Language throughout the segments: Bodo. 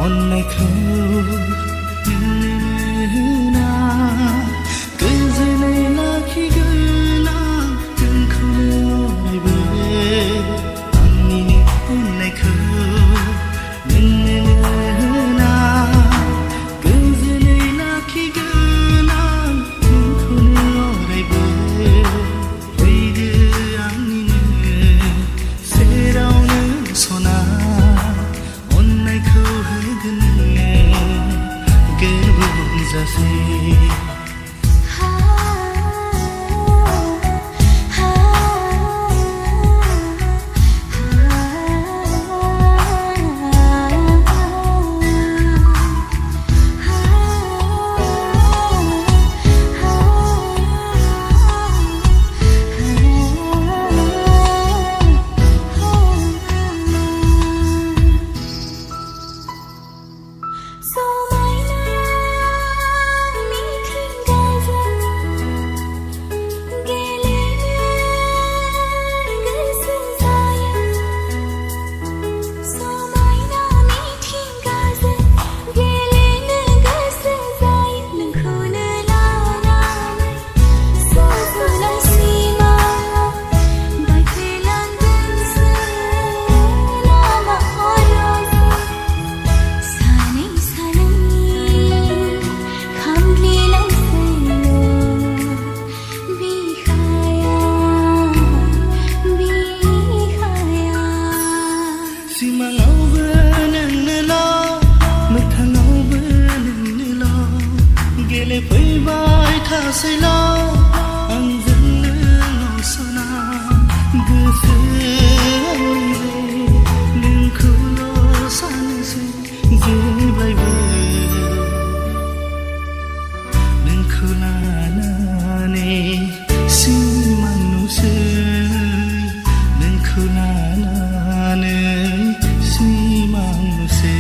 अन्नायखौ नोंनो गोजोनै लाखिगोन आं नोंखौनो अरायबो आंनिनो अन्नायखौ नोंनो गोजोनै लाखिगोन आं नोंखौनो अरायबो फैदो आंनिनो सेरावनो सना अन्नायखौ होगोन गोरबो बुंजासै फैबाय थासैल' आंजोंनो न'सना गोसो नोंखौल' सानसै जेब्लायबो नोंखौ लानानै सिमां नुसै नोंखौ लानानै सिमां नुसै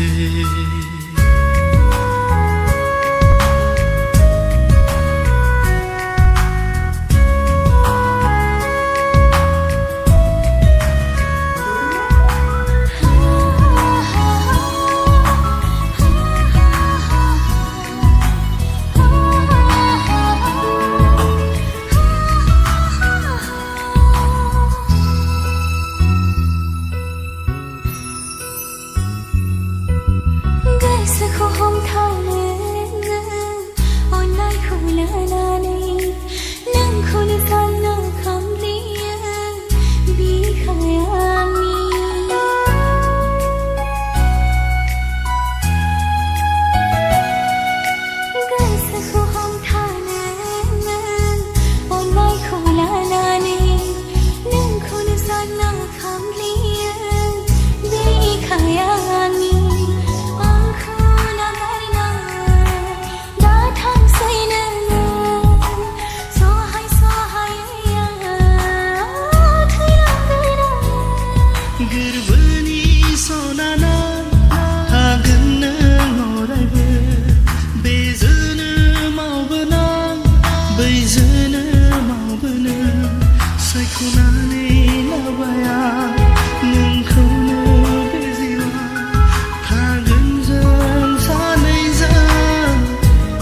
गोसोखौ हमथानो अन्नायखौ लानानै नोंखौनो साननो खामग्लियो बिखाया आंनि गोसोखौ हमथानो अन्नायखौ लानानै नोंखौनो साननो खामग्लियो बिखाया आंनि गोरबोनि सनाना थागोन नों अरायबो बे जोनोमावबो नों बै जोनोमावबो नों सायख'नानै लाबाय आं नोंखौनो बे जिउआ थागोन जों सानैजों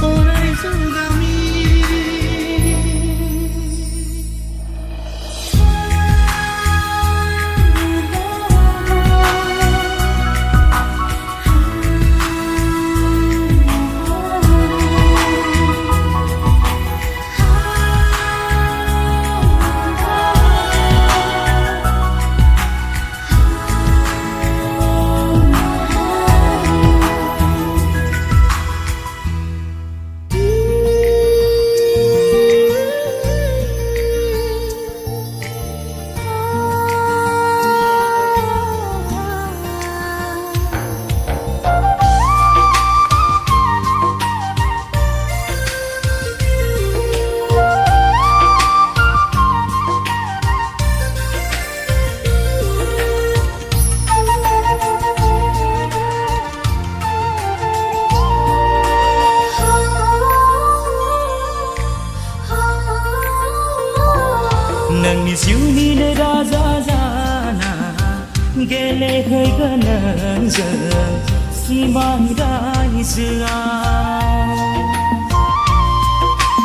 अरायजों गामि नोंनि जिउनिनो राजा जाना गेलेहैगोन नोंजों सिमां रायजोआव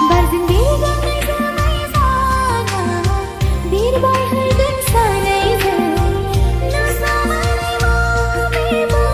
बारजों बिरगांनाय जोमै जाना बिरबाय हैगोन सानैजों नाजानानै माबेबा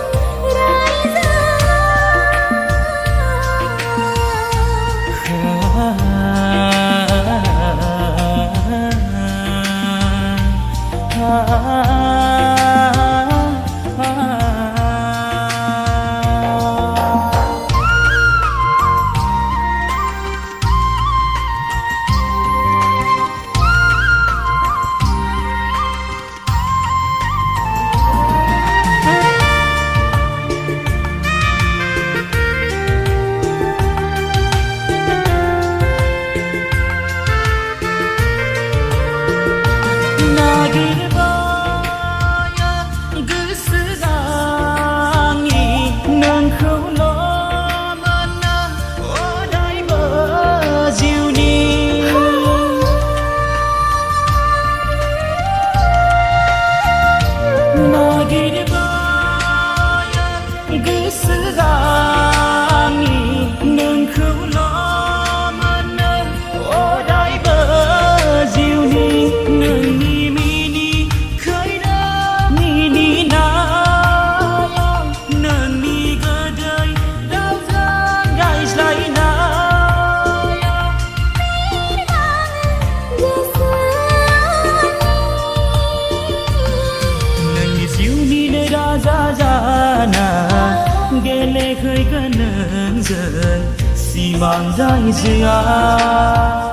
गेलेहैगोन नोंजों सिमां रायजोआव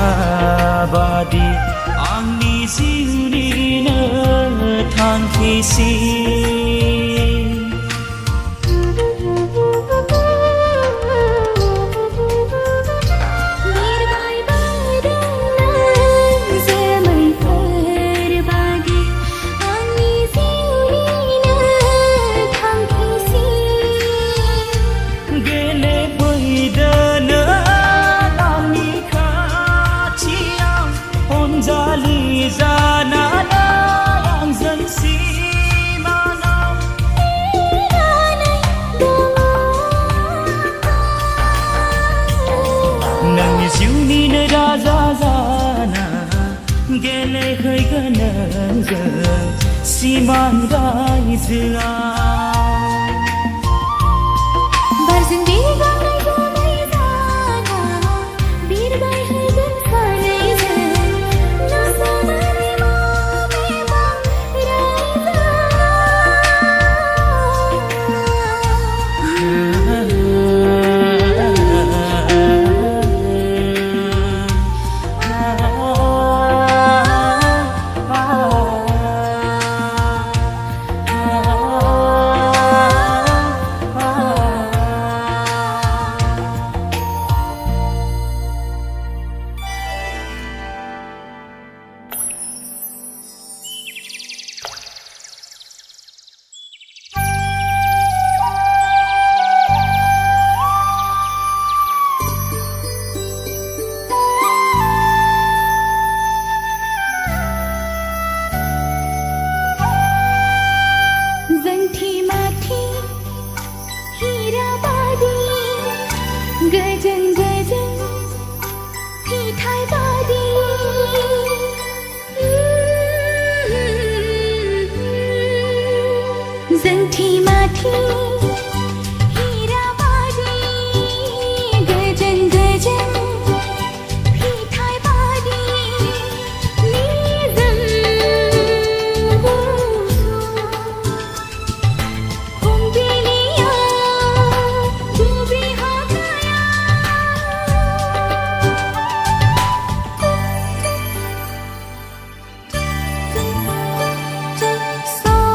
निजोराबादि आंनि जिउनिनो थांखिसिम बिरबाय बारदों जोमैफोर बादि आंनि जिउनिनो थांखिसिम गेलेफैदोनो जालि जानानै आंजों सिमाङाव बिरनानै दङ नोंनि जिउनिनो राजा जाना गेलेहैगोन नोंजों सिमां रायजोआव बारजों बिरगांनाय जोमै जाना बिरबाय हैगोन सानैजों नाजानानै माबेबा जंठी माठी हीराबादी गजन गजन फिथाइ बादी जंठी माठी हीराबादी गजन गजन फिथाइ बादी निजोम फुंबिलिया दुब्रि हाग्राया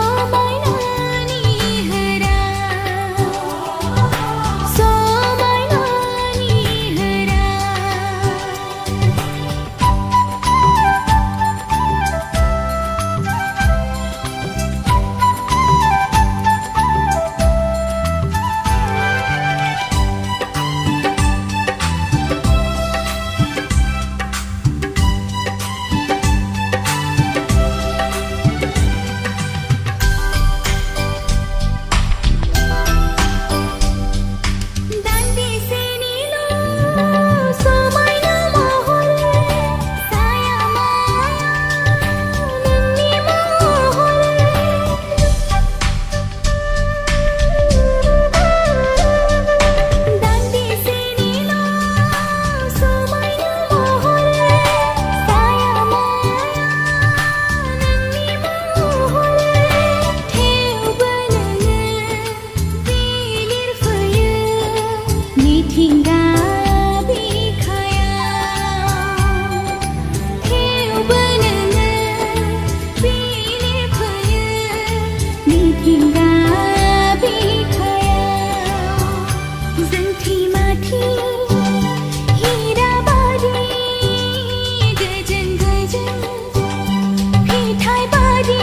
समायनानि hingga बिखायाव जोंथि माथि हिराबारि गोजों गोजों फिथाइ बारि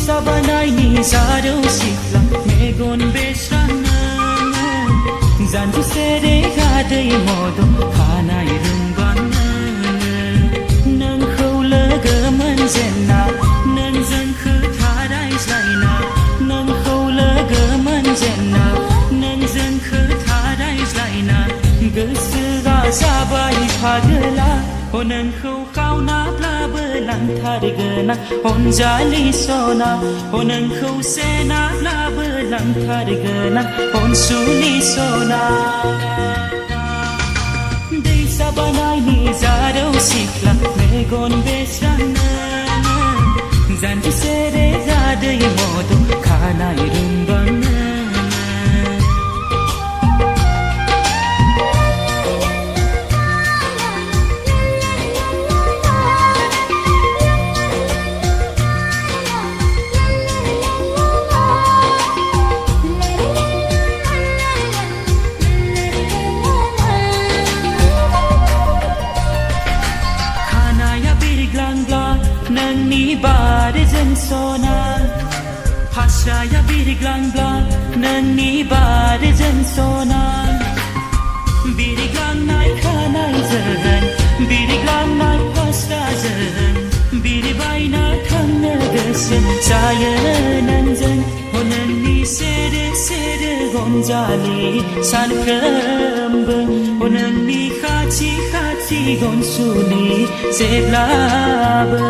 Sabanaini zaro sikla megon besrana zanju sere gadai modo khanai rumbana nang khola gaman zenna nang zang kharai zaina nang khola gaman zenna nang zang kharai zaina gosoga sabai phagla नोंखौ खावनाब्लाबो लांथारगोना अनजालि सना नोंखौ सेनाब्लाबो लांथारगोना अनसुलि सना दैसा बानायनि जारौ सिख्ला मेगन बेस्रांनो जानजि सेरे जादै मदु खानाय रुंबांनो नोंनि बारजों सना फास्राया बिरग्लांब्ला नोंनि बारजों सना बिरग्लांनाय खानायजों बिरग्लांनाय फास्राजों बिरबायना थांनो गोसो जायो नोंजों नोंनि सेरे सेरे गनजालि सानफ्रोमबो नोंनि खाथि खाथि गनसुलि जेब्लाबो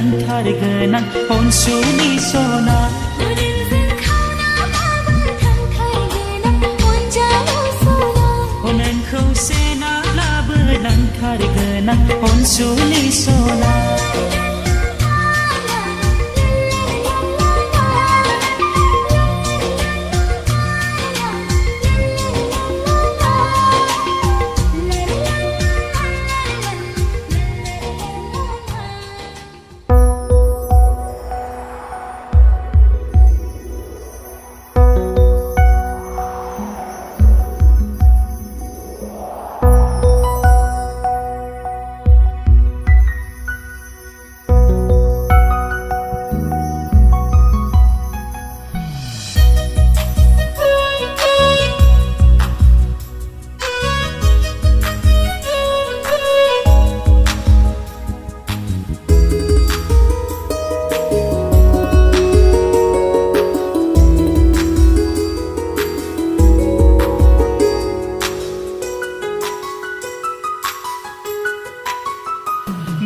नांथारगोनां अनसुलि सना नोंजों खावना माबा थांथारगोनां अनजालु सना नोंखौ सेनाब्लाबो नांथारगोनां अनसुलि सना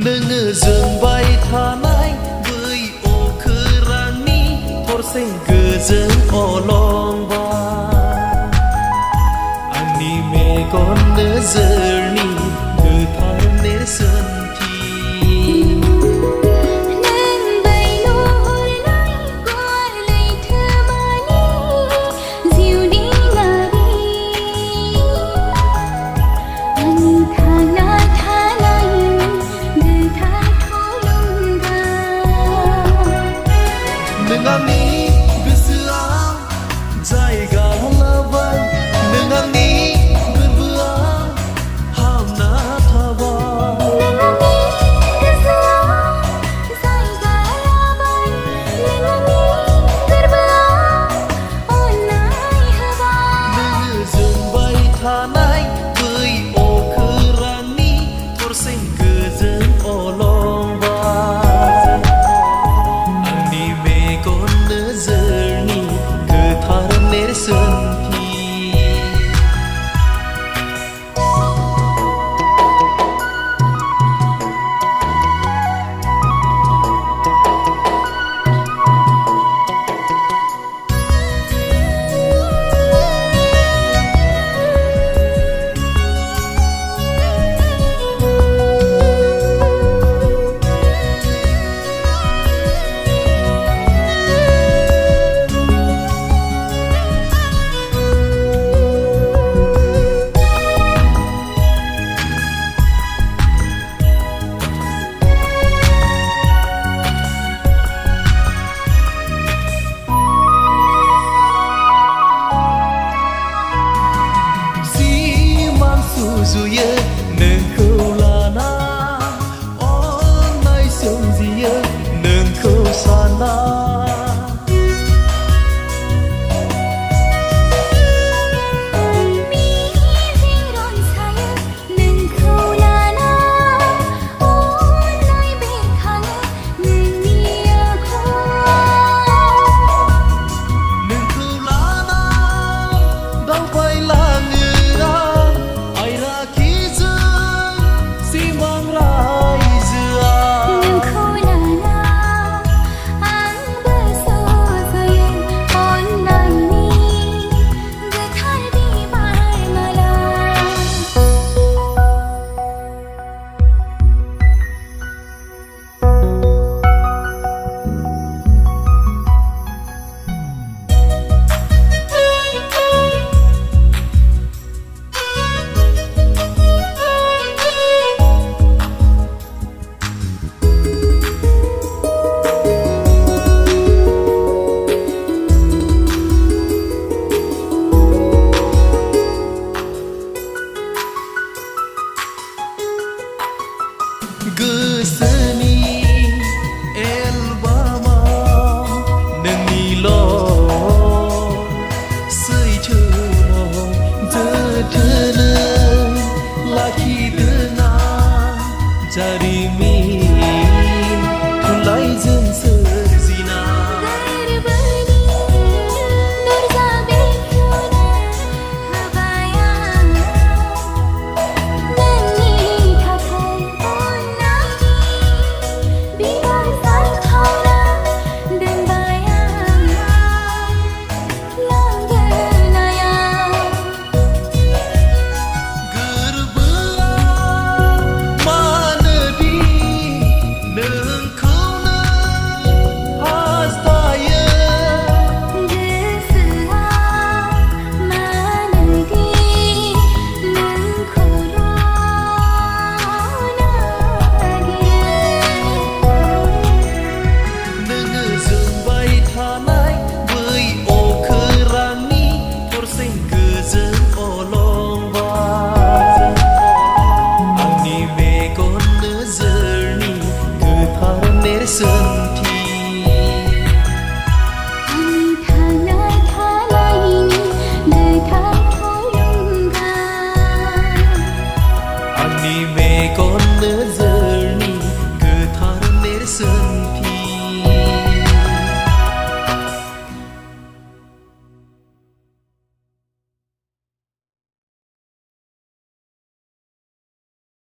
नोङो जोंबाय थानाय बै अखोरांनि थरसे गोजों अलंबार आंनि मेगन नोजोर